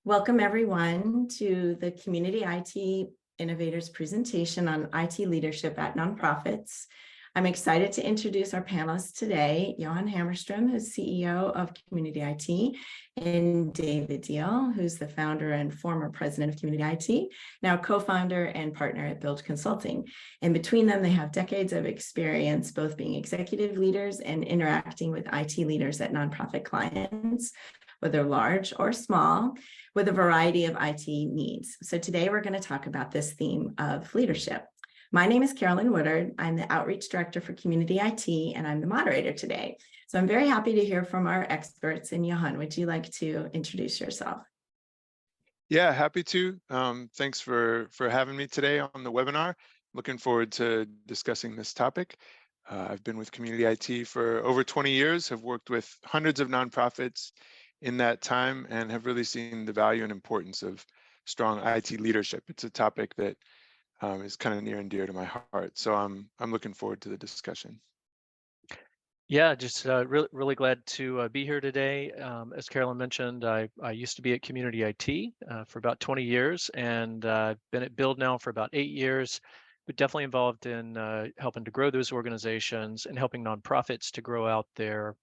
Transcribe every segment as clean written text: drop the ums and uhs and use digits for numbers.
Welcome everyone to the Community IT Innovators presentation on IT leadership at nonprofits. I'm excited to introduce our panelists today, Johan Hammerstrom, who's CEO of Community IT, and David Deal, who's the founder and former president of Community IT, now co-founder and partner at Build Consulting. And between them, they have decades of experience, both being executive leaders and interacting with IT leaders at nonprofit clients, whether large or small, with a variety of IT needs. So today we're going to talk about this theme of leadership. My name is Carolyn Woodard. I'm the Outreach Director for Community IT, and I'm the moderator today. So I'm very happy to hear from our experts. And Johan, would you like to introduce yourself? Yeah, happy to. Thanks for having me today on the webinar. Looking forward to discussing this topic. I've been with Community IT for over 20 years, have worked with hundreds of nonprofits in that time, and have really seen the value and importance of strong IT leadership. It's a topic that is kind of near and dear to my heart. So I'm looking forward to the discussion. Yeah, just really glad to be here today. As Carolyn mentioned, I used to be at Community IT for about 20 years, and been at Build now for about 8 years. But definitely involved in helping to grow those organizations and helping nonprofits to grow out their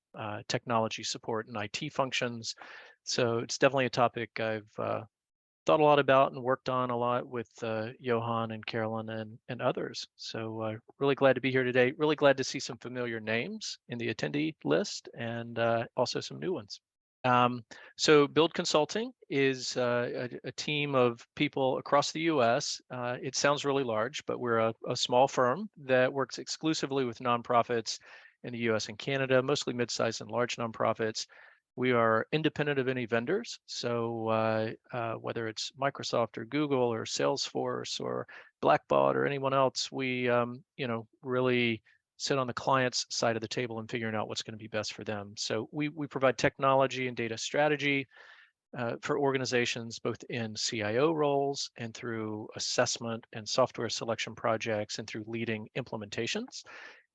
technology support and IT functions. So it's definitely a topic I've thought a lot about and worked on a lot with Johan and Carolyn and others. So really glad to be here today. Really glad to see some familiar names in the attendee list and also some new ones. So Build Consulting is a team of people across the US. It sounds really large, but we're a small firm that works exclusively with nonprofits in the US and Canada, mostly mid-sized and large nonprofits. We are independent of any vendors. So whether it's Microsoft or Google or Salesforce or Blackbaud or anyone else, we really sit on the client's side of the table and figuring out what's going to be best for them. So we provide technology and data strategy for organizations, both in CIO roles and through assessment and software selection projects and through leading implementations.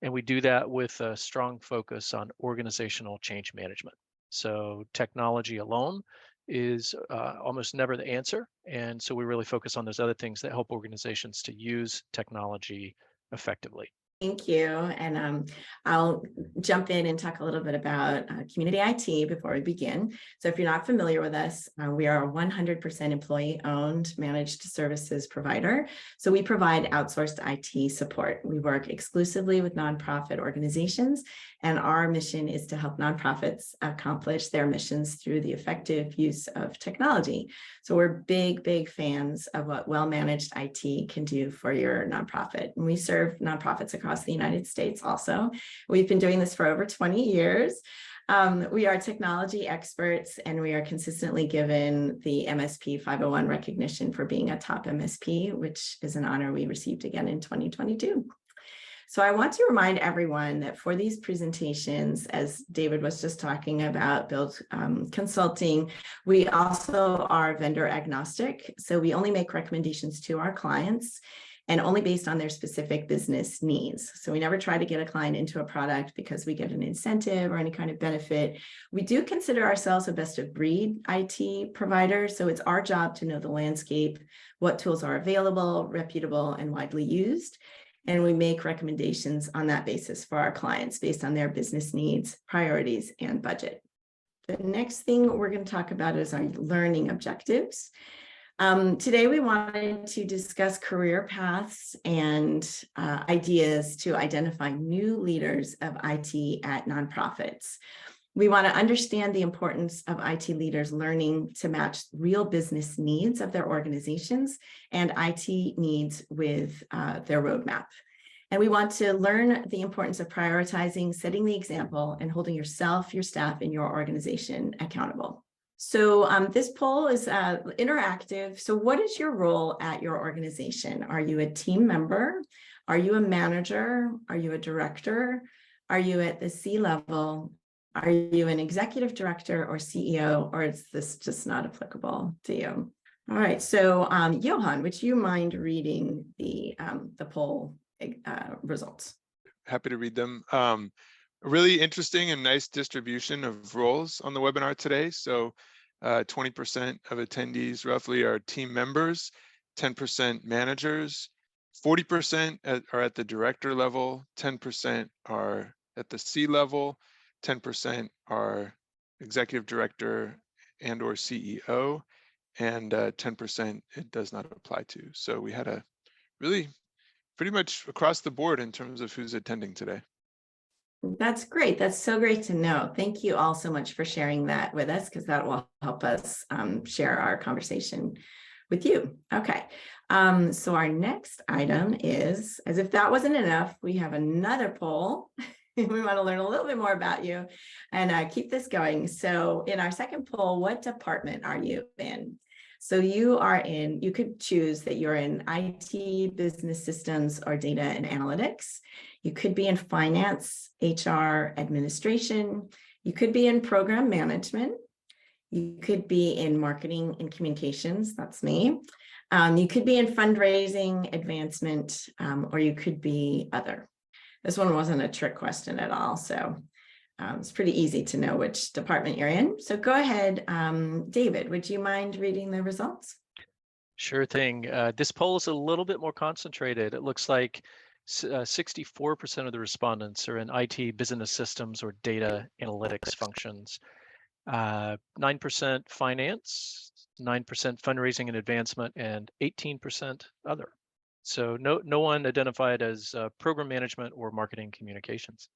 And we do that with a strong focus on organizational change management. So technology alone is almost never the answer. And so we really focus on those other things that help organizations to use technology effectively. Thank you. And I'll jump in and talk a little bit about Community IT before we begin. So if you're not familiar with us, we are a 100% employee-owned managed services provider. So we provide outsourced IT support. We work exclusively with nonprofit organizations, and our mission is to help nonprofits accomplish their missions through the effective use of technology. So we're big fans of what well-managed IT can do for your nonprofit. And we serve nonprofits across the United States also. We've been doing this for over 20 years. We are technology experts, and we are consistently given the MSP 501 recognition for being a top MSP, which is an honor we received again in 2022. So I want to remind everyone that for these presentations, as David was just talking about, Build Consulting, we also are vendor agnostic. So we only make recommendations to our clients and only based on their specific business needs. So we never try to get a client into a product because we get an incentive or any kind of benefit. We do consider ourselves a best of breed IT provider. So it's our job to know the landscape, what tools are available, reputable, and widely used. And we make recommendations on that basis for our clients based on their business needs, priorities, and budget. The next thing we're going to talk about is our learning objectives. Today, we wanted to discuss career paths and ideas to identify new leaders of IT at nonprofits. We want to understand the importance of IT leaders learning to match real business needs of their organizations and IT needs with their roadmap. And we want to learn the importance of prioritizing, setting the example, and holding yourself, your staff, and your organization accountable. So this poll is interactive. So what is your role at your organization? Are you a team member? Are you a manager? Are you a director? Are you at the C-level? Are you an executive director or CEO, or is this just not applicable to you? All right, so Johan, would you mind reading the poll results? Happy to read them. A really interesting and nice distribution of roles on the webinar today. So 20% of attendees roughly are team members, 10% managers, 40% are at the director level, 10% are at the C level, 10% are executive director and or CEO, and 10% it does not apply to. So we had a really pretty much across the board in terms of who's attending today. That's great. That's so great to know. Thank you all so much for sharing that with us, because that will help us share our conversation with you. Okay. So our next item is, as if that wasn't enough, we have another poll. We want to learn a little bit more about you and keep this going. So in our second poll, what department are you in? So you could choose that you're in IT, business systems, or data and analytics. You could be in finance, HR, administration. You could be in program management. You could be in marketing and communications. That's me. You could be in fundraising, advancement, or you could be other. This one wasn't a trick question at all. So it's pretty easy to know which department you're in. So go ahead, David, would you mind reading the results? Sure thing. This poll is a little bit more concentrated. It looks like 64% of the respondents are in IT, business systems, or data analytics functions. 9% finance, 9% fundraising and advancement, and 18% other. So no one identified as program management or marketing communications.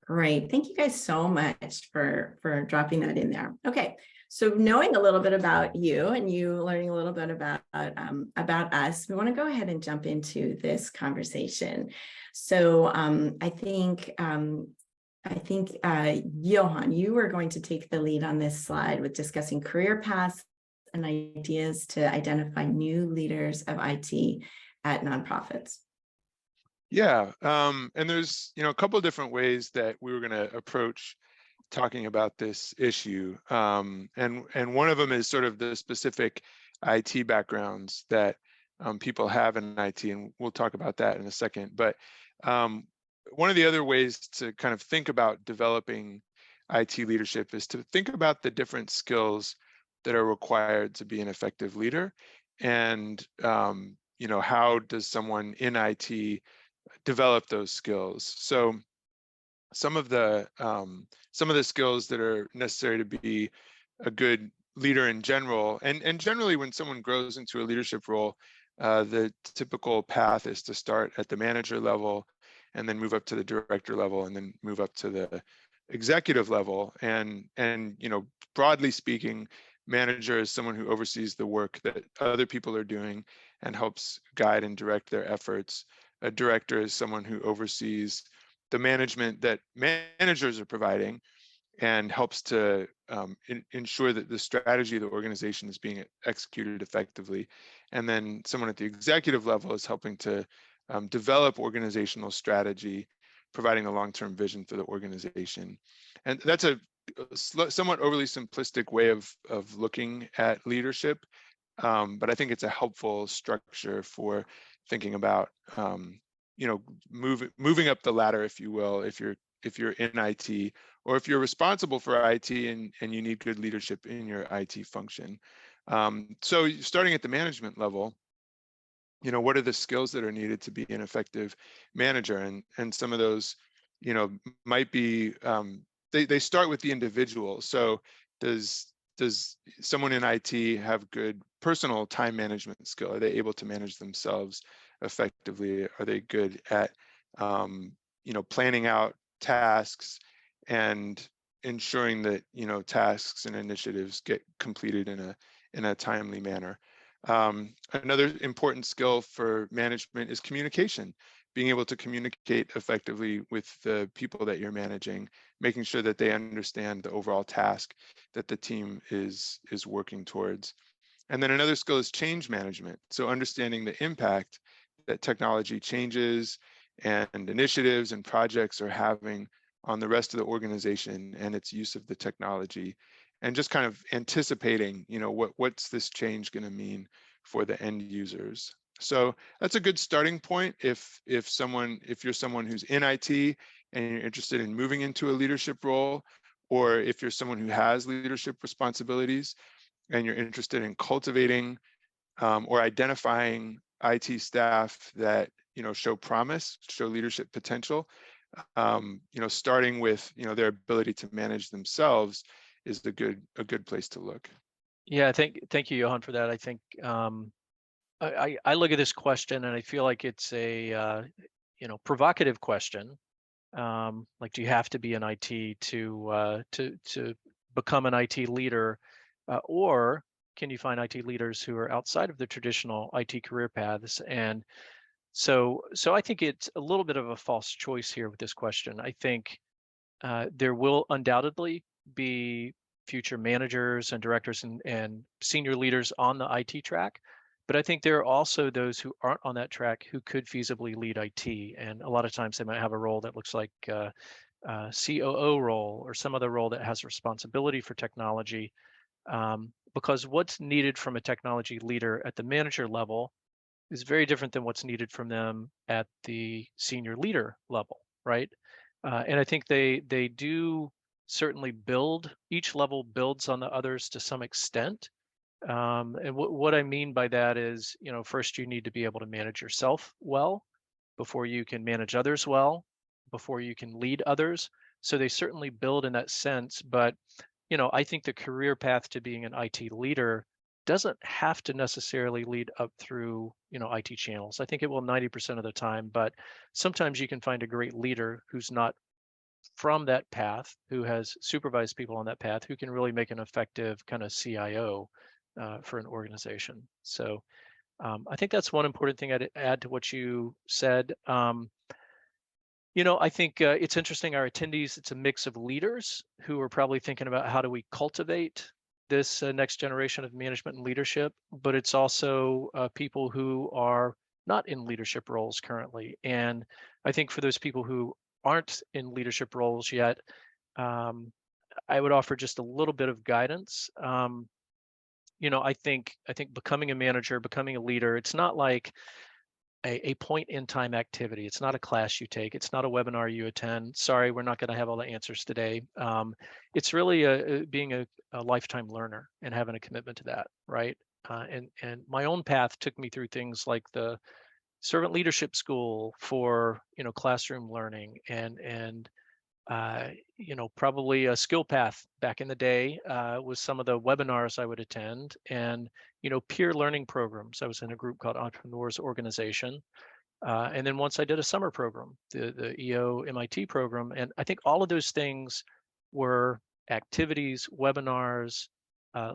Great. Thank you guys so much for dropping that in there. Okay. So knowing a little bit about you and you learning a little bit about us, we want to go ahead and jump into this conversation. So I think Johan, you were going to take the lead on this slide with discussing career paths and ideas to identify new leaders of IT at nonprofits. Yeah, and there's a couple of different ways that we were going to approach talking about this issue, and one of them is sort of the specific IT backgrounds that people have in IT, and we'll talk about that in a second. But one of the other ways to kind of think about developing IT leadership is to think about the different skills that are required to be an effective leader, and how does someone in IT develop those skills. So some of the skills that are necessary to be a good leader in general, and generally when someone grows into a leadership role, the typical path is to start at the manager level and then move up to the director level and then move up to the executive level. And broadly speaking, manager is someone who oversees the work that other people are doing and helps guide and direct their efforts. A director is someone who oversees the management that managers are providing and helps to ensure that the strategy of the organization is being executed effectively. And then someone at the executive level is helping to develop organizational strategy, providing a long-term vision for the organization. And that's a somewhat overly simplistic way of looking at leadership, but I think it's a helpful structure for thinking about moving up the ladder, if you will, if you're in IT, or if you're responsible for IT and you need good leadership in your IT function. So starting at the management level, what are the skills that are needed to be an effective manager? And some of those, might be, they start with the individual. So does someone in IT have good personal time management skill? Are they able to manage themselves effectively? Are they good at planning out tasks and ensuring that tasks and initiatives get completed in a timely manner? Another important skill for management is communication, being able to communicate effectively with the people that you're managing, making sure that they understand the overall task that the team is working towards. And then another skill is change management. So understanding the impact that technology changes and initiatives and projects are having on the rest of the organization and its use of the technology, and just kind of anticipating, what's this change going to mean for the end users. So that's a good starting point if you're someone who's in IT and you're interested in moving into a leadership role, or if you're someone who has leadership responsibilities and you're interested in cultivating or identifying IT staff that show promise, show leadership potential, starting with their ability to manage themselves is a good place to look. Yeah, thank you, Johan, for that. I think I look at this question and I feel like it's a provocative question. Like, do you have to be in IT to become an IT leader, or can you find IT leaders who are outside of the traditional IT career paths? And so I think it's a little bit of a false choice here with this question. I think there will undoubtedly be future managers and directors and senior leaders on the IT track. But I think there are also those who aren't on that track who could feasibly lead IT. And a lot of times they might have a role that looks like COO role or some other role that has responsibility for technology. Because what's needed from a technology leader at the manager level is very different than what's needed from them at the senior leader level, right? And I think they do certainly build, each level builds on the others to some extent. And what I mean by that is, first you need to be able to manage yourself well before you can manage others well, before you can lead others. So they certainly build in that sense. But, I think the career path to being an IT leader doesn't have to necessarily lead up through, IT channels. I think it will 90% of the time, but sometimes you can find a great leader who's not from that path, who has supervised people on that path, who can really make an effective kind of CIO for an organization. So I think that's one important thing I'd add to what you said. I think it's interesting, our attendees, it's a mix of leaders who are probably thinking about how do we cultivate this next generation of management and leadership, but it's also people who are not in leadership roles currently. And I think for those people who aren't in leadership roles yet, I would offer just a little bit of guidance. I think becoming a manager, becoming a leader, it's not like a point in time activity. It's not a class you take. It's not a webinar you attend. Sorry, we're not going to have all the answers today. It's really being a lifetime learner and having a commitment to that, right? And my own path took me through things like the servant leadership school for classroom learning and probably a skill path back in the day was some of the webinars I would attend, and peer learning programs. I was in a group called Entrepreneurs Organization, and then once I did a summer program, the EO MIT program, and I think all of those things were activities, webinars,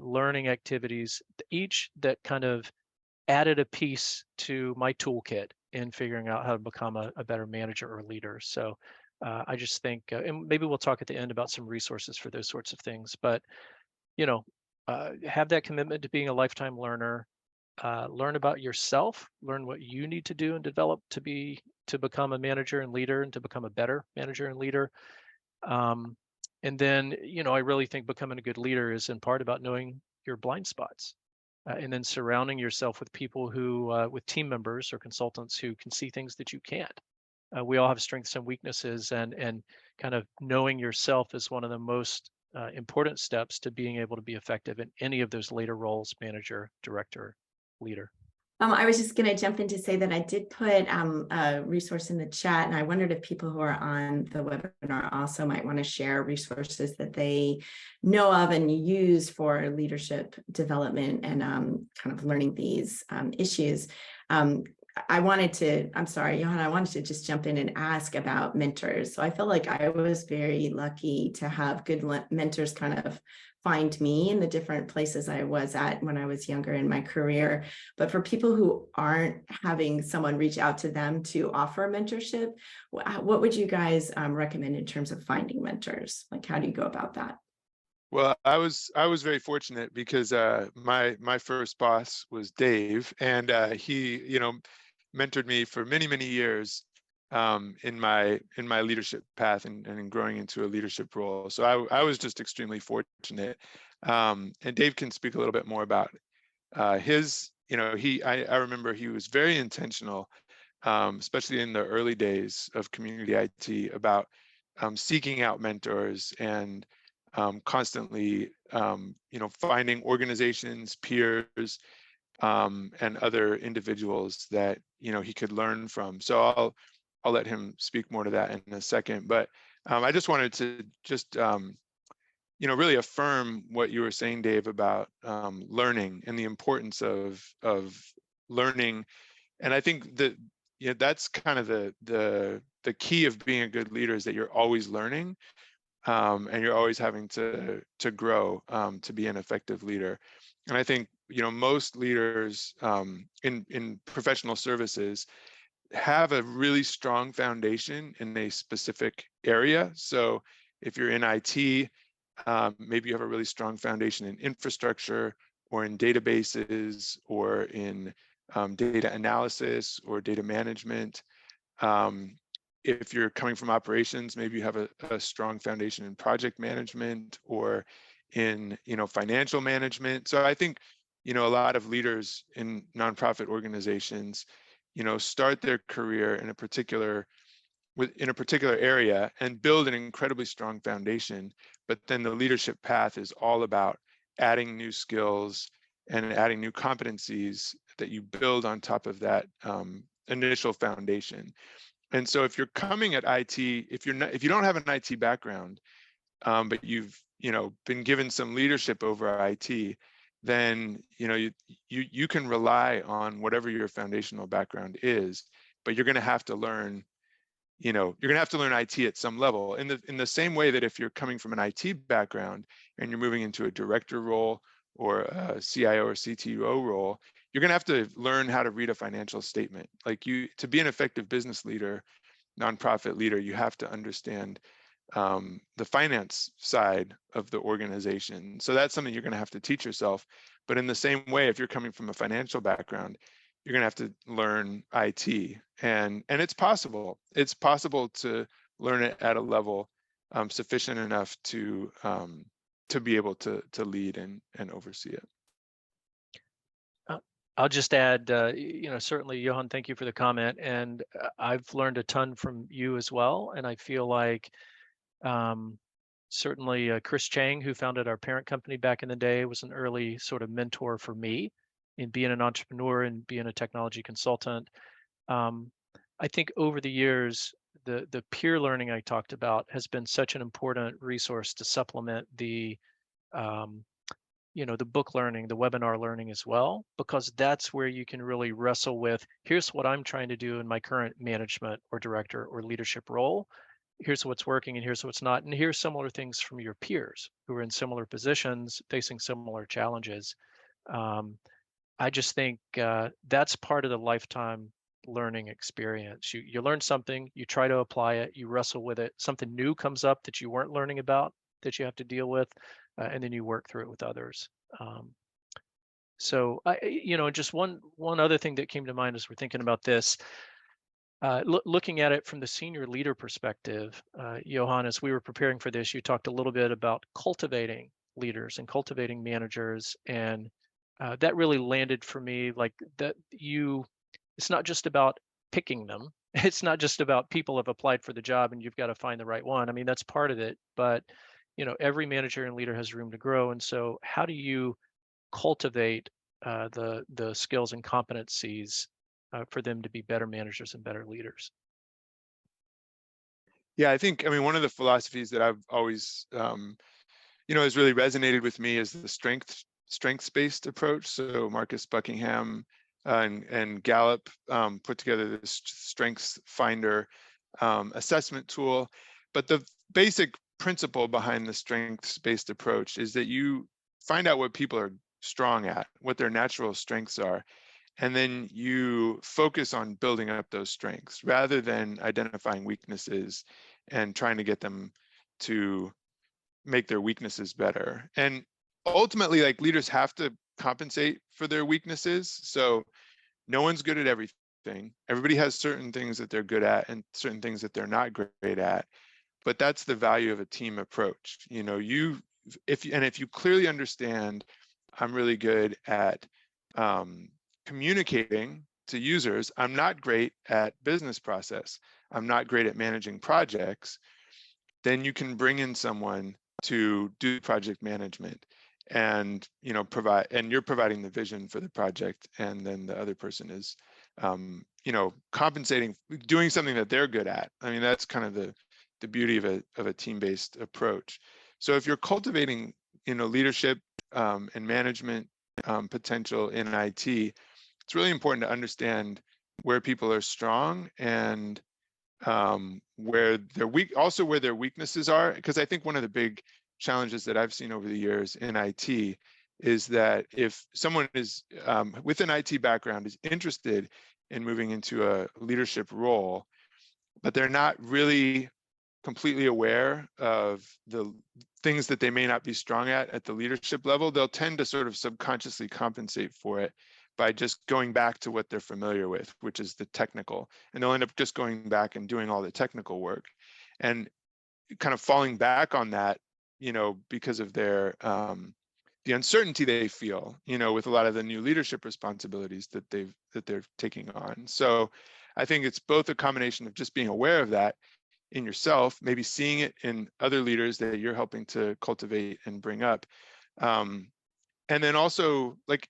learning activities, each that kind of added a piece to my toolkit in figuring out how to become a better manager or leader. So I just think, and maybe we'll talk at the end about some resources for those sorts of things, but, have that commitment to being a lifetime learner, learn about yourself, learn what you need to do and develop to become a manager and leader and to become a better manager and leader. And then, I really think becoming a good leader is in part about knowing your blind spots. And then surrounding yourself with people who, with team members or consultants who can see things that you can't. We all have strengths and weaknesses, and kind of knowing yourself is one of the most important steps to being able to be effective in any of those later roles: manager, director, leader. I was just going to jump in to say that I did put a resource in the chat, and I wondered if people who are on the webinar also might want to share resources that they know of and use for leadership development and kind of learning these issues. I'm sorry, Johan, I wanted to just jump in and ask about mentors. So I feel like I was very lucky to have good mentors kind of find me in the different places I was at when I was younger in my career. But for people who aren't having someone reach out to them to offer mentorship, what would you guys recommend in terms of finding mentors? Like, how do you go about that? Well, I was very fortunate because my first boss was Dave, and he mentored me for many years in my leadership path and in growing into a leadership role. So I was just extremely fortunate. And Dave can speak a little bit more about his. I remember he was very intentional, especially in the early days of community IT, about seeking out mentors and constantly, finding organizations, peers, and other individuals that he could learn from. So I'll let him speak more to that in a second. But I just wanted to just really affirm what you were saying, Dave, about learning and the importance of learning. And I think that that's kind of the key of being a good leader, is that you're always learning, and you're always having to grow to be an effective leader. And I think most leaders in professional services have a really strong foundation in a specific area. So if you're in IT, maybe you have a really strong foundation in infrastructure, or in databases, or in data analysis or data management. If you're coming from operations, maybe you have a strong foundation in project management, or in financial management. So I think a lot of leaders in nonprofit organizations start their career in a particular area and build an incredibly strong foundation, but then the leadership path is all about adding new skills and adding new competencies that you build on top of that initial foundation. And so if you're coming at IT, if you don't have an IT background, but you've been given some leadership over IT, then you can rely on whatever your foundational background is, but you're going to have to learn IT at some level. In the same way that if you're coming from an IT background and you're moving into a director role, or a CIO or CTO role, you're going to have to learn how to read a financial statement. To be an effective business leader, nonprofit leader, you have to understand the finance side of the organization. So that's something you're going to have to teach yourself. But in the same way, if you're coming from a financial background, you're going to have to learn IT, and it's possible. It's possible to learn it at a level sufficient enough to be able to lead and oversee it. I'll just add, certainly, Johan, thank you for the comment. And I've learned a ton from you as well. And I feel like certainly Chris Chang, who founded our parent company back in the day, was an early sort of mentor for me in being an entrepreneur and being a technology consultant. I think over the years, the peer learning I talked about has been such an important resource to supplement the the book learning, the webinar learning as well, because that's where you can really wrestle with, here's what I'm trying to do in my current management or director or leadership role. Here's what's working and here's what's not. And here's similar things from your peers who are in similar positions, facing similar challenges. I just think that's part of the lifetime learning experience. You learn something, you try to apply it, you wrestle with it, something new comes up that you weren't learning about that you have to deal with, and then you work through it with others. So just one other thing that came to mind as we're thinking about this, looking at it from the senior leader perspective, Johan, as we were preparing for this, you talked a little bit about cultivating leaders and cultivating managers, and that really landed for me, like that it's not just about picking them. It's not just about people have applied for the job and you've got to find the right one. I mean, that's part of it, but every manager and leader has room to grow. And so how do you cultivate the skills and competencies for them to be better managers and better leaders? Yeah, I mean, one of the philosophies that I've always, has really resonated with me is the strengths-based approach. So Marcus Buckingham and Gallup put together this Strengths Finder assessment tool. But the basic principle behind the strengths-based approach is that you find out what people are strong at, what their natural strengths are, and then you focus on building up those strengths rather than identifying weaknesses and trying to get them to make their weaknesses better. And ultimately, like, leaders have to compensate for their weaknesses. So no one's good at everything. Everybody has certain things that they're good at and certain things that they're not great at. But that's the value of a team approach. If you clearly understand, I'm really good at communicating to users. I'm not great at business process. I'm not great at managing projects. Then you can bring in someone to do project management, and you're providing the vision for the project, and then the other person is compensating, doing something that they're good at. I mean, that's kind of the beauty of a team-based approach. So if you're cultivating leadership and management potential in IT, it's really important to understand where people are strong and where they're weak, also where their weaknesses are. Because I think one of the big challenges that I've seen over the years in IT is that if someone is with an IT background is interested in moving into a leadership role, but they're not really completely aware of the things that they may not be strong at the leadership level, they'll tend to sort of subconsciously compensate for it by just going back to what they're familiar with, which is the technical. And they'll end up just going back and doing all the technical work and kind of falling back on that, because of their the uncertainty they feel, with a lot of the new leadership responsibilities that they're taking on. So I think it's both a combination of just being aware of that in yourself, maybe seeing it in other leaders that you're helping to cultivate and bring up. And then also like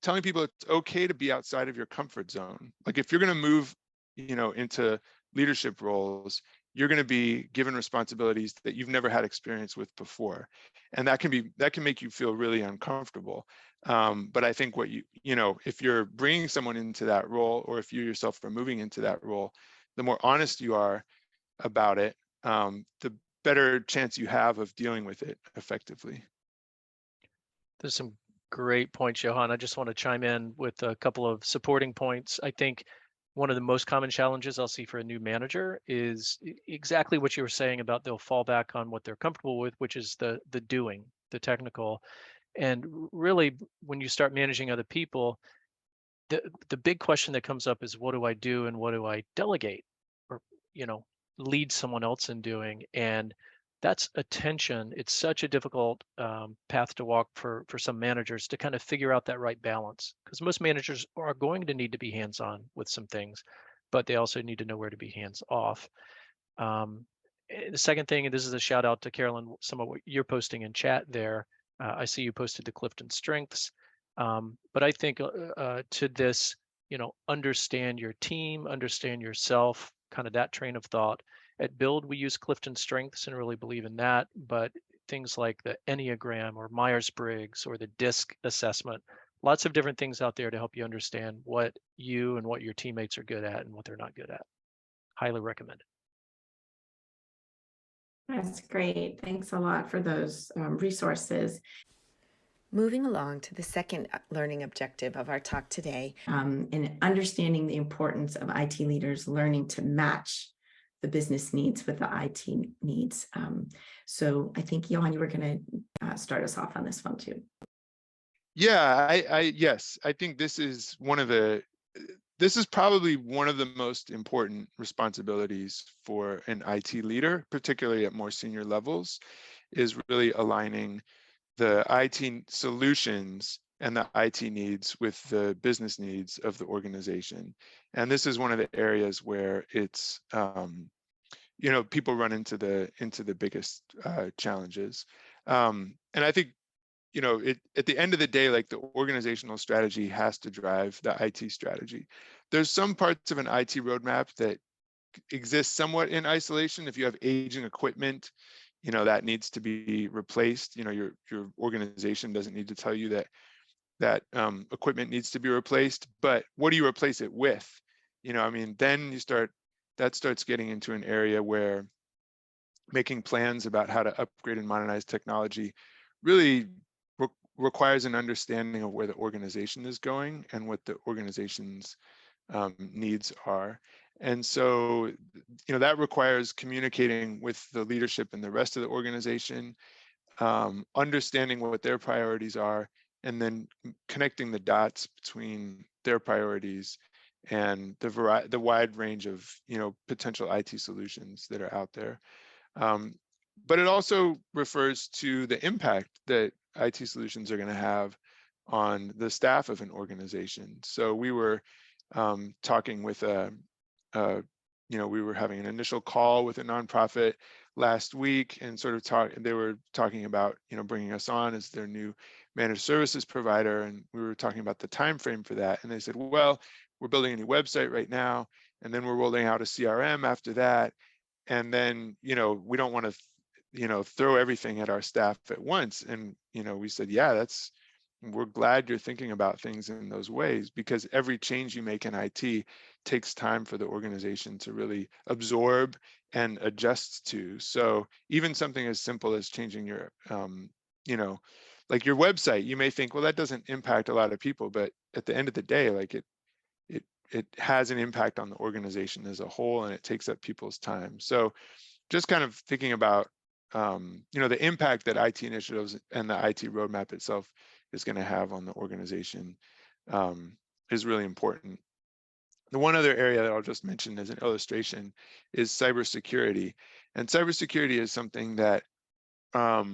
telling people it's okay to be outside of your comfort zone. Like if you're going to move, into leadership roles, you're going to be given responsibilities that you've never had experience with before. And that can make you feel really uncomfortable. But I think if you're bringing someone into that role, or if you yourself are moving into that role, the more honest you are about it, the better chance you have of dealing with it effectively. There's some great points, Johan. I just want to chime in with a couple of supporting points. I think one of the most common challenges I'll see for a new manager is exactly what you were saying about they'll fall back on what they're comfortable with, which is the doing, the technical. And really, when you start managing other people, the big question that comes up is, what do I do and what do I delegate, or lead someone else in doing? And that's a tension. It's such a difficult path to walk for some managers to kind of figure out that right balance, because most managers are going to need to be hands-on with some things, but they also need to know where to be hands-off. The second thing, and this is a shout out to Carolyn, some of what you're posting in chat there. I see you posted the Clifton strengths, but I think to this, understand your team, understand yourself, kind of that train of thought. At Build, we use Clifton strengths and really believe in that, but things like the Enneagram or Myers-Briggs or the DISC assessment, lots of different things out there to help you understand what you and what your teammates are good at and what they're not good at. Highly recommend it. That's great. Thanks a lot for those resources. Moving along to the second learning objective of our talk today. In understanding the importance of IT leaders learning to match the business needs with the IT needs. So I think, Johan, you were going to start us off on this one too. Yeah, yes, I think this is probably one of the most important responsibilities for an IT leader, particularly at more senior levels, is really aligning the IT solutions and the IT needs with the business needs of the organization. And this is one of the areas where it's, people run into the biggest challenges. And I think, at the end of the day, like the organizational strategy has to drive the IT strategy. There's some parts of an IT roadmap that exist somewhat in isolation. If you have aging equipment, that needs to be replaced. Your organization doesn't need to tell you that equipment needs to be replaced, but what do you replace it with? Then that starts getting into an area where making plans about how to upgrade and modernize technology really requires an understanding of where the organization is going and what the organization's needs are. And so, that requires communicating with the leadership and the rest of the organization, understanding what their priorities are, and then connecting the dots between their priorities and the wide range of, potential IT solutions that are out there. But it also refers to the impact that IT solutions are going to have on the staff of an organization. So we were talking with we were having an initial call with a nonprofit last week and sort of they were talking about, bringing us on as their new managed services provider. And we were talking about the time frame for that. And they said, well, we're building a new website right now, and then we're rolling out a CRM after that. And then, we don't want to, throw everything at our staff at once. And, we said, yeah, we're glad you're thinking about things in those ways, because every change you make in IT takes time for the organization to really absorb and adjust to. So even something as simple as changing your, like your website, you may think, well, that doesn't impact a lot of people, but at the end of the day, like it has an impact on the organization as a whole, and it takes up people's time. So just kind of thinking about, the impact that IT initiatives and the IT roadmap itself is going to have on the organization is really important. The one other area that I'll just mention as an illustration is cybersecurity. And cybersecurity is something that I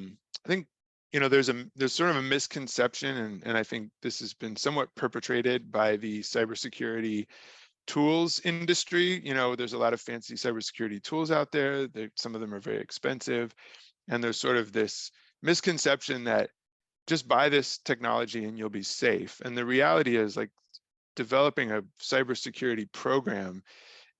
think, there's sort of a misconception, and I think this has been somewhat perpetrated by the cybersecurity tools industry. There's a lot of fancy cybersecurity tools out there. Some of them are very expensive. And there's sort of this misconception that just buy this technology and you'll be safe. And the reality is, like, developing a cybersecurity program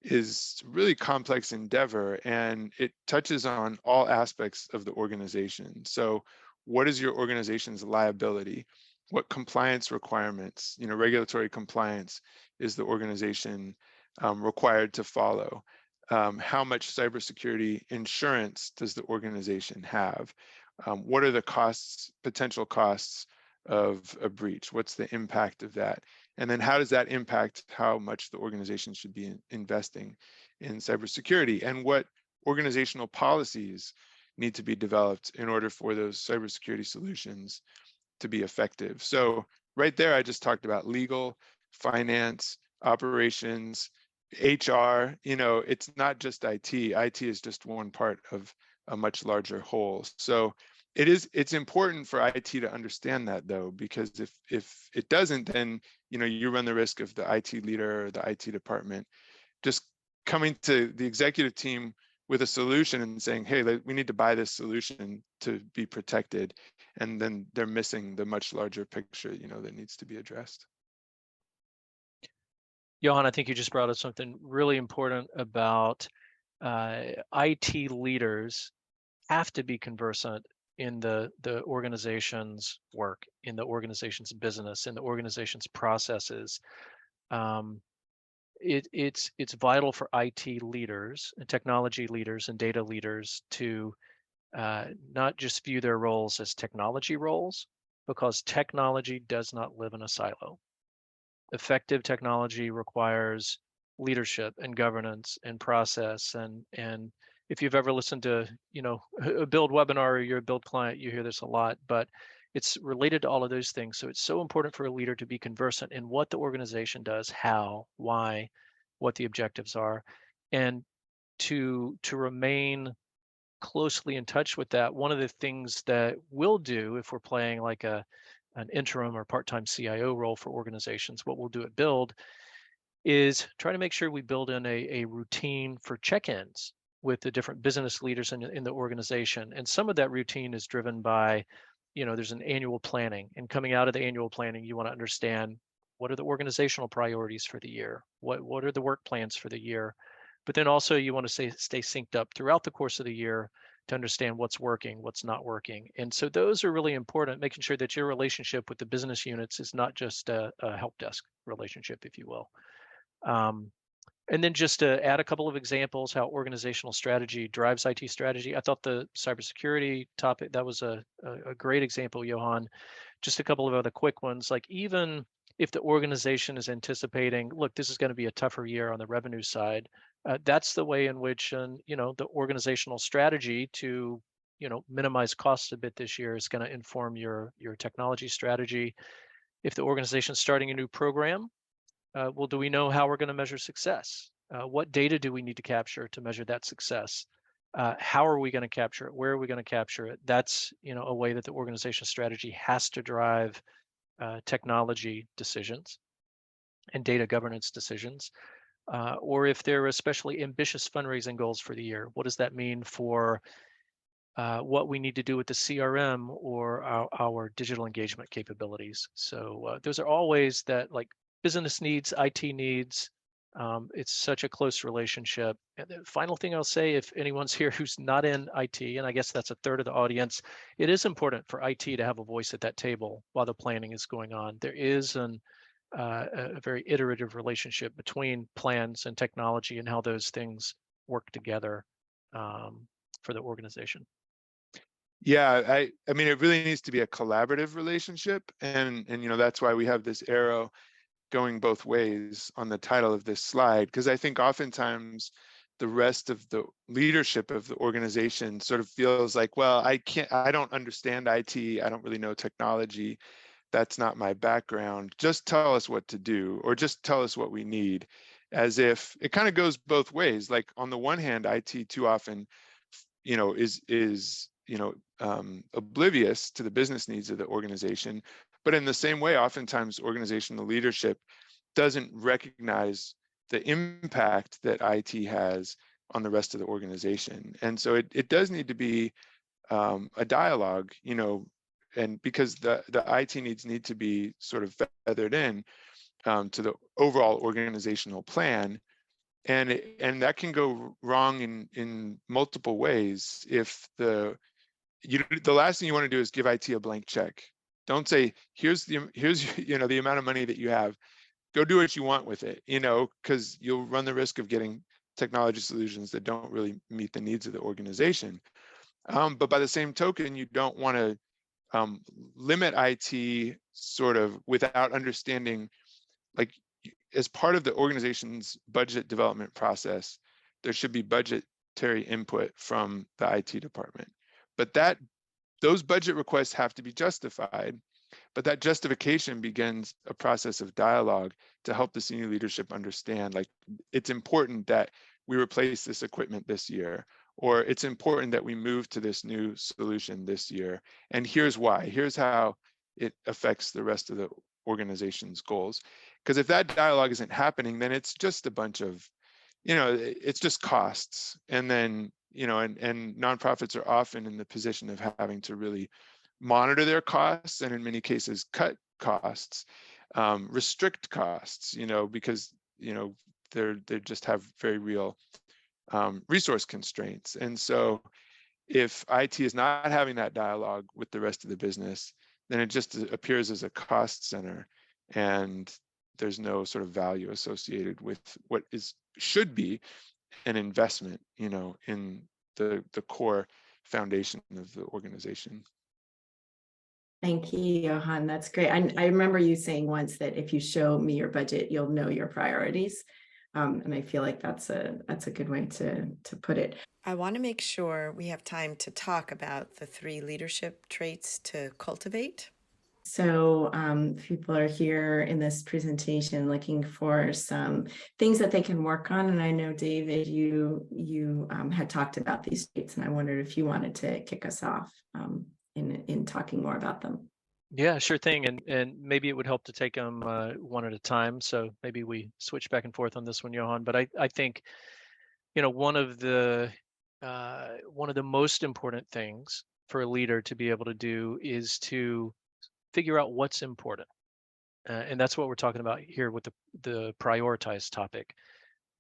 is a really complex endeavor, and it touches on all aspects of the organization. So what is your organization's liability? What compliance requirements, regulatory compliance is the organization required to follow? How much cybersecurity insurance does the organization have? What are the costs, potential costs of a breach? What's the impact of that? And then how does that impact how much the organization should be investing in cybersecurity? And what organizational policies need to be developed in order for those cybersecurity solutions to be effective? So right there, I just talked about legal, finance, operations, HR. It's not just IT. IT is just one part of a much larger whole. So it's important for IT to understand that, though, because if it doesn't, then you run the risk of the IT leader or the IT department just coming to the executive team with a solution and saying, hey, we need to buy this solution to be protected, and then they're missing the much larger picture that needs to be addressed. Johan, I think you just brought up something really important about IT leaders have to be conversant in the organization's work, in the organization's business, in the organization's processes. It's vital for IT leaders and technology leaders and data leaders to not just view their roles as technology roles, because technology does not live in a silo. Effective technology requires leadership and governance and process, and if you've ever listened to a build webinar or you're a build client, you hear this a lot, but it's related to all of those things. So it's so important for a leader to be conversant in what the organization does, how, why, what the objectives are, and to remain closely in touch with that. One of the things that we'll do if we're playing like an interim or part-time CIO role for organizations, what we'll do at Build is try to make sure we build in a routine for check-ins with the different business leaders in the organization. And some of that routine is driven by, there's an annual planning, and coming out of the annual planning, you want to understand what are the organizational priorities for the year? What are the work plans for the year? But then also you want to stay synced up throughout the course of the year to understand what's working, what's not working. And so those are really important, making sure that your relationship with the business units is not just a help desk relationship, if you will. And then just to add a couple of examples how organizational strategy drives IT strategy. I thought the cybersecurity topic, that was a great example, Johan. Just a couple of other quick ones, like even if the organization is anticipating, look, this is going to be a tougher year on the revenue side, that's the way in which, the organizational strategy to, minimize costs a bit this year is going to inform your technology strategy. If the organization is starting a new program, well, do we know how we're going to measure success? What data do we need to capture to measure that success? How are we going to capture it? Where are we going to capture it? That's a way that the organizational strategy has to drive technology decisions and data governance decisions. or if there are especially ambitious fundraising goals for the year. What does that mean for what we need to do with the CRM or our digital engagement capabilities? So those are all ways that, like, business needs, IT needs. It's such a close relationship. And the final thing I'll say, if anyone's here who's not in IT, and I guess that's a third of the audience, it is important for IT to have a voice at that table while the planning is going on. There is a very iterative relationship between plans and technology and how those things work together for the organization. Yeah, I mean, it really needs to be a collaborative relationship, and that's why we have this arrow going both ways on the title of this slide, because I think oftentimes the rest of the leadership of the organization sort of feels like, well, I don't understand IT, I don't really know technology, that's not my background, just tell us what to do, or just tell us what we need, as if it kind of goes both ways. Like, on the one hand, IT too often is oblivious to the business needs of the organization, but in the same way, oftentimes organizational leadership doesn't recognize the impact that IT has on the rest of the organization. And so it does need to be a dialogue, and because the IT needs need to be sort of feathered in to the overall organizational plan. And that can go wrong in multiple ways. If the last thing you want to do is give IT a blank check. Don't say, here's the amount of money that you have, go do what you want with it, because you'll run the risk of getting technology solutions that don't really meet the needs of the organization. But by the same token, you don't want to limit IT sort of without understanding, like, as part of the organization's budget development process, there should be budgetary input from the IT department. But those budget requests have to be justified, but that justification begins a process of dialogue to help the senior leadership understand, like, it's important that we replace this equipment this year, or it's important that we move to this new solution this year. And here's why, here's how it affects the rest of the organization's goals. Because if that dialogue isn't happening, then it's just a bunch of, it's just costs. And then, and nonprofits are often in the position of having to really monitor their costs, and in many cases cut costs, restrict costs, because they just have very real resource constraints. And so if IT is not having that dialogue with the rest of the business, then it just appears as a cost center, and there's no sort of value associated with what should be an investment, in the core foundation of the organization. Thank you, Johan. That's great. I remember you saying once that if you show me your budget, you'll know your priorities. And I feel like that's a good way to put it. I want to make sure we have time to talk about the 3 leadership traits to cultivate. So people are here in this presentation looking for some things that they can work on. And I know, David, you had talked about these traits, and I wondered if you wanted to kick us off in talking more about them. Yeah, sure thing. And maybe it would help to take them one at a time. So maybe we switch back and forth on this one, Johan. But I think, one of the most important things for a leader to be able to do is to figure out what's important. And that's what we're talking about here with the prioritized topic.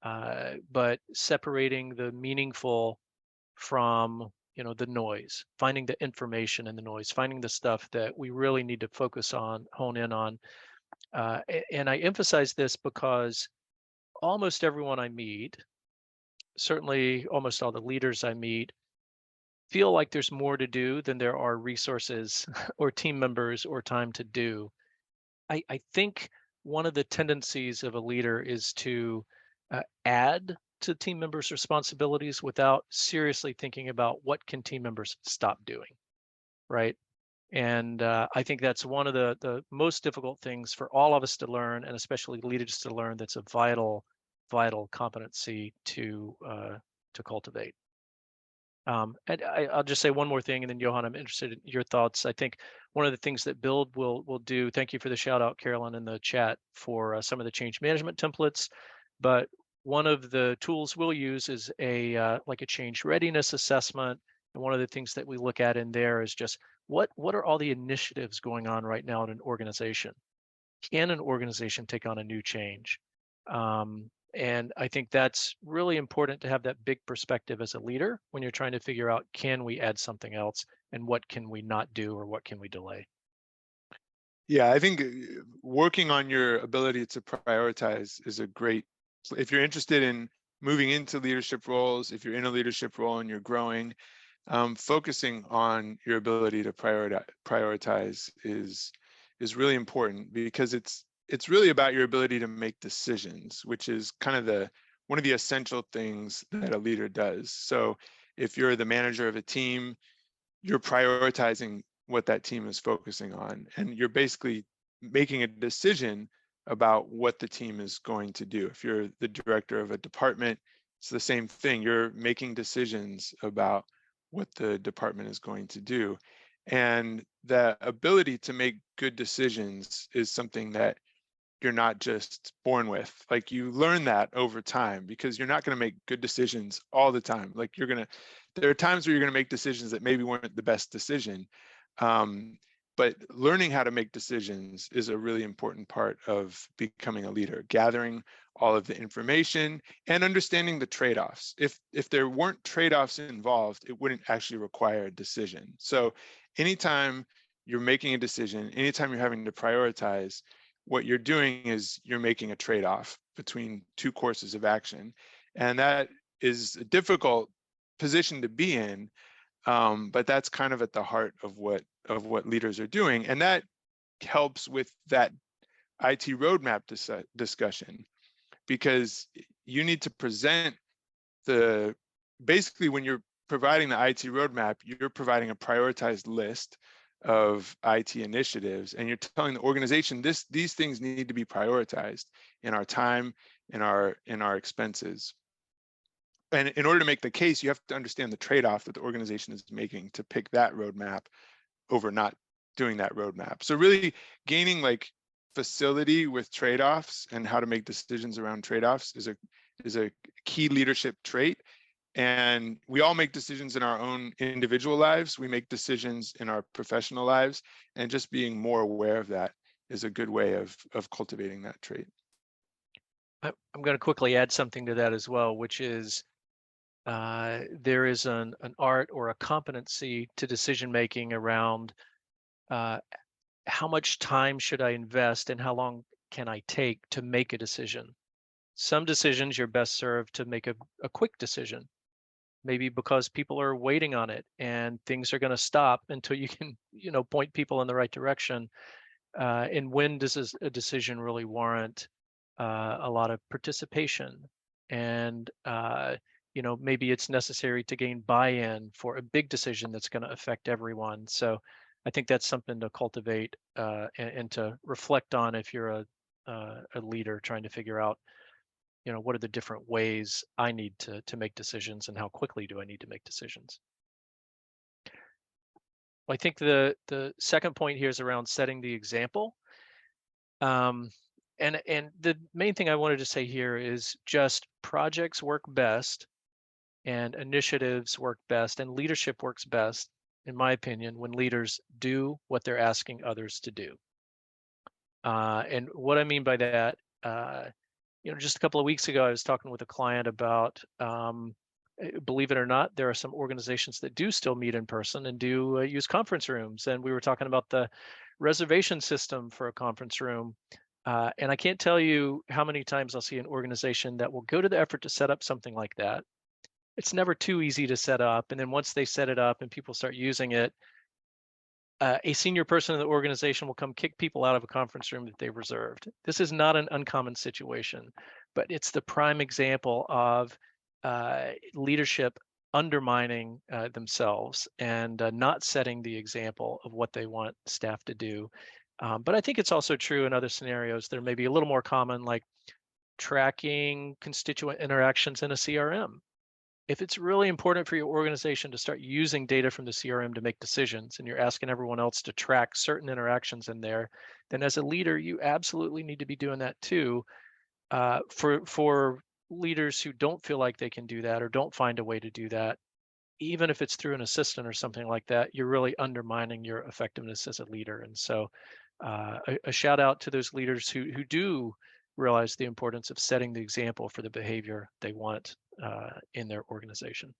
But separating the meaningful from the noise, finding the information in the noise, finding the stuff that we really need to focus on, hone in on. And I emphasize this because almost everyone I meet, certainly almost all the leaders I meet, feel like there's more to do than there are resources or team members or time to do. I think one of the tendencies of a leader is to add to team members' responsibilities without seriously thinking about what can team members stop doing, right? And I think that's one of the most difficult things for all of us to learn, and especially leaders to learn. That's a vital competency to cultivate. And I'll just say one more thing, and then Johan, I'm interested in your thoughts. I think one of the things that Build will do. Thank you for the shout out, Carolyn, in the chat for some of the change management templates. But one of the tools we'll use is like a change readiness assessment. And one of the things that we look at in there is just what are all the initiatives going on right now in an organization? Can an organization take on a new change? And I think that's really important to have that big perspective as a leader when you're trying to figure out, can we add something else and what can we not do or what can we delay? Yeah, I think working on your ability to prioritize is a great, if you're interested in moving into leadership roles, if you're in a leadership role and you're growing, focusing on your ability to prioritize is really important, because it's really about your ability to make decisions, which is kind of one of the essential things that a leader does. So if you're the manager of a team, you're prioritizing what that team is focusing on, and you're basically making a decision about what the team is going to do. If you're the director of a department, it's the same thing. You're making decisions about what the department is going to do. And the ability to make good decisions is something that you're not just born with. Like, you learn that over time, because you're not going to make good decisions all the time. Like, there are times where you're going to make decisions that maybe weren't the best decision. But learning how to make decisions is a really important part of becoming a leader, gathering all of the information and understanding the trade-offs. If there weren't trade-offs involved, it wouldn't actually require a decision. So anytime you're making a decision, anytime you're having to prioritize, what you're doing is you're making a trade-off between two courses of action. And that is a difficult position to be in, but that's kind of at the heart of what leaders are doing. And that helps with that IT roadmap discussion, because you need to present basically when you're providing the IT roadmap, you're providing a prioritized list of IT initiatives, and you're telling the organization these things need to be prioritized in our time, in our expenses. And in order to make the case, you have to understand the trade-off that the organization is making to pick that roadmap over not doing that roadmap. So really gaining like facility with trade-offs and how to make decisions around trade-offs is a key leadership trait. And we all make decisions in our own individual lives. We make decisions in our professional lives, and just being more aware of that is a good way of cultivating that trait. I'm going to quickly add something to that as well, which is there is an art or a competency to decision making around how much time should I invest and how long can I take to make a decision. Some decisions you're best served to make a quick decision, maybe because people are waiting on it and things are going to stop until you can, point people in the right direction. And when does a decision really warrant a lot of participation? And maybe it's necessary to gain buy-in for a big decision that's going to affect everyone. So I think that's something to cultivate and to reflect on if you're a leader trying to figure out, what are the different ways I need to make decisions and how quickly do I need to make decisions? Well, I think the second point here is around setting the example. And the main thing I wanted to say here is just projects work best and initiatives work best and leadership works best, in my opinion, when leaders do what they're asking others to do. And what I mean by that, just a couple of weeks ago, I was talking with a client about, believe it or not, there are some organizations that do still meet in person and do use conference rooms. And we were talking about the reservation system for a conference room. And I can't tell you how many times I'll see an organization that will go to the effort to set up something like that. It's never too easy to set up. And then once they set it up and people start using it, a senior person in the organization will come kick people out of a conference room that they've reserved. This is not an uncommon situation, but it's the prime example of leadership undermining themselves and not setting the example of what they want staff to do. But I think it's also true in other scenarios that are maybe a little more common, like tracking constituent interactions in a CRM. If it's really important for your organization to start using data from the CRM to make decisions, and you're asking everyone else to track certain interactions in there, then as a leader, you absolutely need to be doing that too, for leaders who don't feel like they can do that or don't find a way to do that, even if it's through an assistant or something like that, you're really undermining your effectiveness as a leader. And so a shout out to those leaders who do realize the importance of setting the example for the behavior they want in their organization.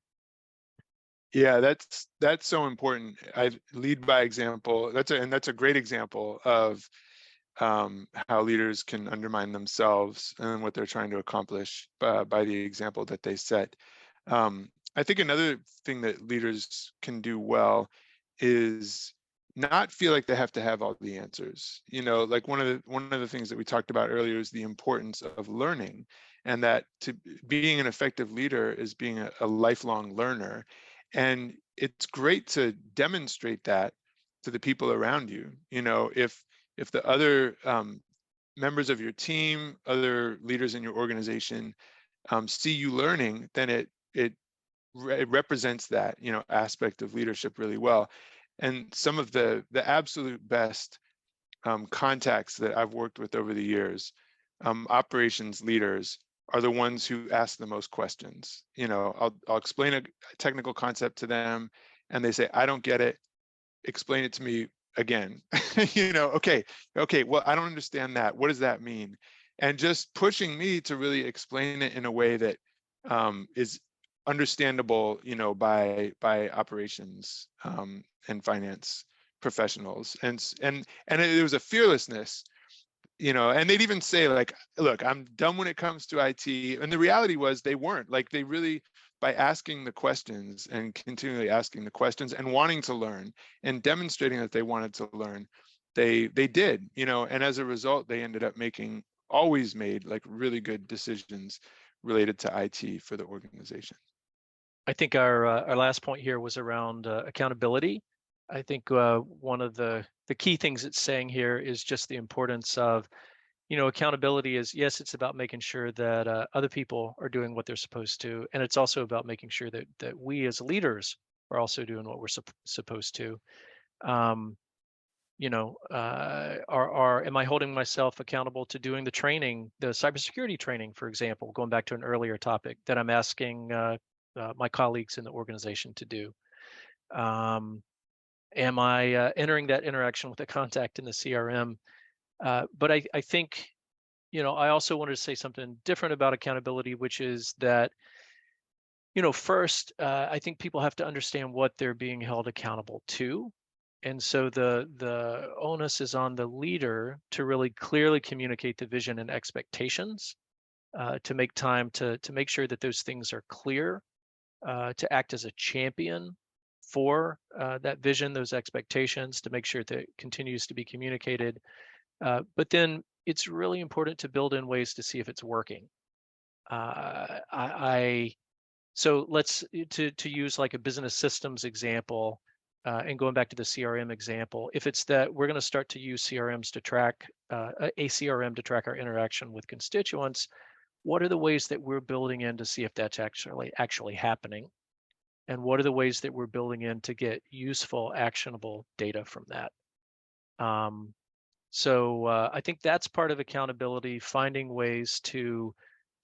Yeah, that's so important. I lead by example. That's a great example of how leaders can undermine themselves and what they're trying to accomplish by the example that they set. I think another thing that leaders can do well is not feel like they have to have all the answers. You know, like one of the things that we talked about earlier is the importance of learning, and that being an effective leader is being a lifelong learner. And it's great to demonstrate that to the people around you. You know, if the other members of your team, other leaders in your organization see you learning, then it represents that, you know, aspect of leadership really well. And some of the absolute best contacts that I've worked with over the years, operations leaders, are the ones who ask the most questions. You know, I'll explain a technical concept to them, and they say, "I don't get it. Explain it to me again." You know, okay, well, I don't understand that. What does that mean? And just pushing me to really explain it in a way that is understandable, you know, by operations and finance professionals. And it was a fearlessness, you know, and they'd even say, like, look, I'm dumb when it comes to IT. And the reality was they weren't. Like, they really, by asking the questions and continually asking the questions and wanting to learn and demonstrating that they wanted to learn, they did, you know, and as a result, they ended up always made like really good decisions related to IT for the organization. I think our last point here was around accountability. I think one of the key things it's saying here is just the importance of, you know, accountability is, yes, it's about making sure that other people are doing what they're supposed to, and it's also about making sure that we as leaders are also doing what we're supposed to. You know, am I holding myself accountable to doing the training, the cybersecurity training, for example, going back to an earlier topic that I'm asking my colleagues in the organization to do? Am I entering that interaction with a contact in the CRM? But I think, you know, I also wanted to say something different about accountability, which is that, you know, first, I think people have to understand what they're being held accountable to. And so the onus is on the leader to really clearly communicate the vision and expectations, to make time to make sure that those things are clear, to act as a champion for that vision, those expectations, to make sure that it continues to be communicated. But then it's really important to build in ways to see if it's working. So let's to use like a business systems example, and going back to the CRM example, if it's that we're going to start to use CRMs to track a CRM to track our interaction with constituents, what are the ways that we're building in to see if that's actually happening? And what are the ways that we're building in to get useful, actionable data from that? So I think that's part of accountability, finding ways to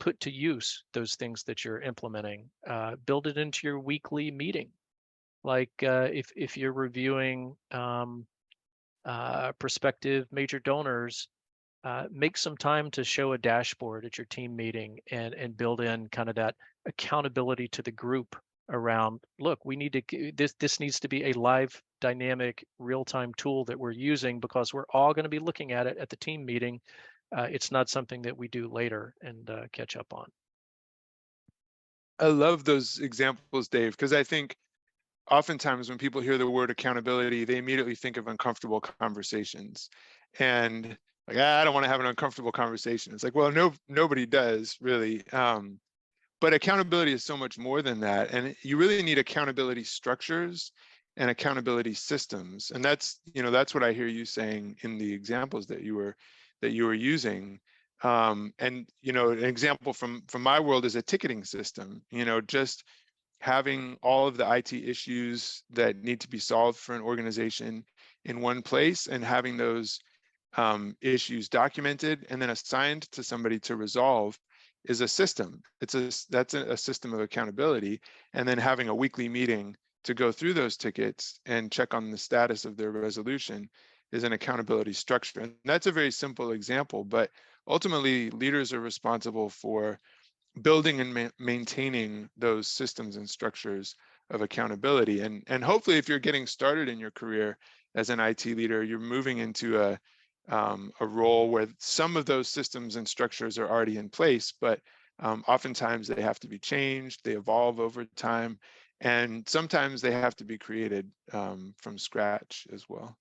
put to use those things that you're implementing. Build it into your weekly meeting. Like if you're reviewing prospective major donors, make some time to show a dashboard at your team meeting and build in kind of that accountability to the group around, look, we need to, this needs to be a live, dynamic, real-time tool that we're using because we're all going to be looking at it at the team meeting. It's not something that we do later and catch up on. I love those examples, Dave, because I think oftentimes when people hear the word accountability, they immediately think of uncomfortable conversations. And like, I don't want to have an uncomfortable conversation. It's like, well, nobody does really. But accountability is so much more than that. And you really need accountability structures and accountability systems. And that's, you know, that's what I hear you saying in the examples that you were using. And, you know, an example from my world is a ticketing system, you know, just having all of the IT issues that need to be solved for an organization in one place and having those issues documented and then assigned to somebody to resolve. is a system. That's a system of accountability. And then having a weekly meeting to go through those tickets and check on the status of their resolution is an accountability structure. And that's a very simple example, but ultimately leaders are responsible for building and maintaining those systems and structures of accountability. And hopefully if you're getting started in your career as an IT leader, you're moving into a role where some of those systems and structures are already in place, but oftentimes they have to be changed, they evolve over time, and sometimes they have to be created from scratch as well.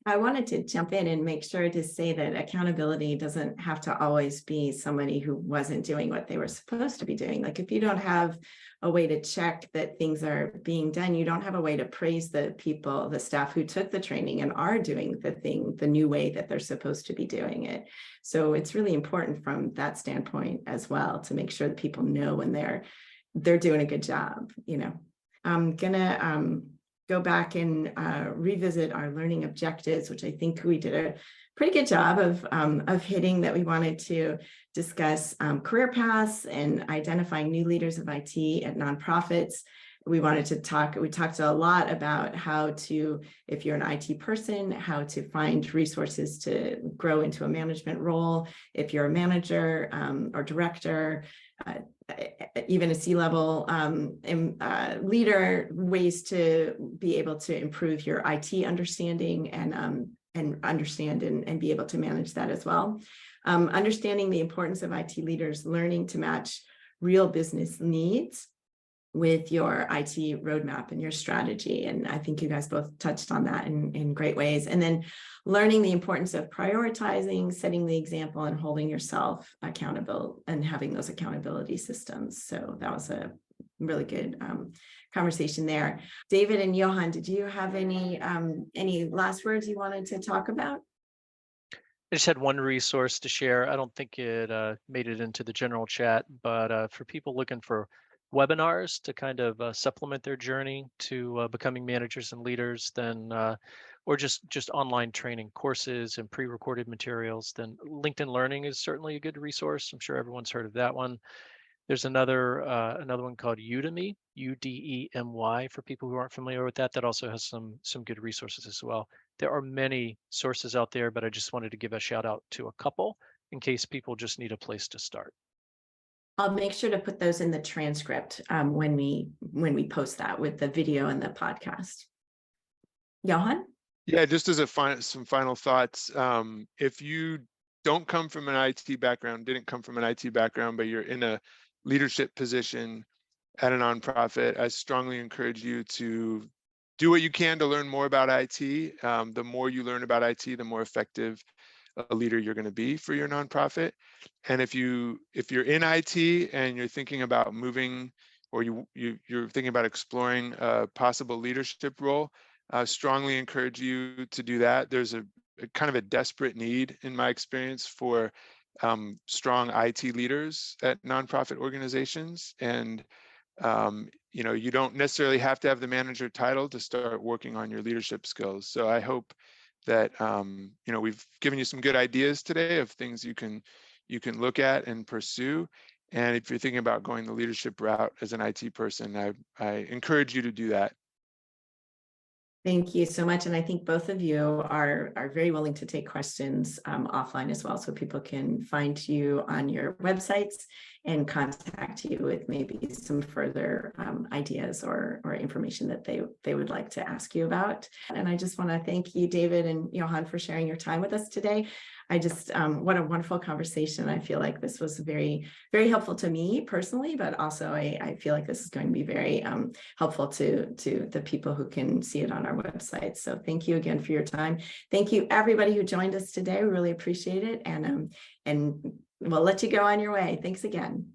I wanted to jump in and make sure to say that accountability doesn't have to always be somebody who wasn't doing what they were supposed to be doing. Like if you don't have a way to check that things are being done, you don't have a way to praise the people, the staff who took the training and are doing the thing the new way that they're supposed to be doing it. So it's really important from that standpoint as well to make sure that people know when they're doing a good job. You know, I'm gonna go back and revisit our learning objectives, which I think we did a pretty good job of hitting. That we wanted to discuss career paths and identifying new leaders of IT at nonprofits. We talked a lot about how to, if you're an IT person, how to find resources to grow into a management role. If you're a manager or director, even a C-level leader, ways to be able to improve your IT understanding and understand and be able to manage that as well. Understanding the importance of IT leaders learning to match real business needs with your IT roadmap and your strategy. And I think you guys both touched on that in great ways. And then learning the importance of prioritizing, setting the example, and holding yourself accountable and having those accountability systems. So that was a really good conversation there. David and Johan, did you have any last words you wanted to talk about? I just had one resource to share. I don't think it made it into the general chat, but for people looking for webinars to kind of supplement their journey to becoming managers and leaders, then or just online training courses and pre-recorded materials, then LinkedIn Learning is certainly a good resource. I'm sure everyone's heard of that one. There's another one called Udemy, Udemy, for people who aren't familiar with that. That also has some good resources as well. There are many sources out there, but I just wanted to give a shout out to a couple in case people just need a place to start. I'll make sure to put those in the transcript when we post that with the video and the podcast. Johan? Yeah, just as some final thoughts. If you don't come from an IT background, didn't come from an IT background, but you're in a leadership position at a nonprofit, I strongly encourage you to do what you can to learn more about IT. The more you learn about IT, the more effective a leader you're going to be for your nonprofit. And if you're in IT and you're thinking about moving, or you're thinking about exploring a possible leadership role, I strongly encourage you to do that. There's a kind of a desperate need, in my experience, for strong IT leaders at nonprofit organizations. And you don't necessarily have to have the manager title to start working on your leadership skills. So I hope that we've given you some good ideas today of things you can look at and pursue. And if you're thinking about going the leadership route as an IT person, I encourage you to do that. Thank you so much. And I think both of you are very willing to take questions offline as well, so people can find you on your websites and contact you with maybe some further ideas or information that they would like to ask you about. And I just want to thank you, David and Johan, for sharing your time with us today. I just, what a wonderful conversation. I feel like this was very, very helpful to me personally, but also I feel like this is going to be very helpful to the people who can see it on our website. So thank you again for your time. Thank you everybody who joined us today. We really appreciate it. And we'll let you go on your way. Thanks again.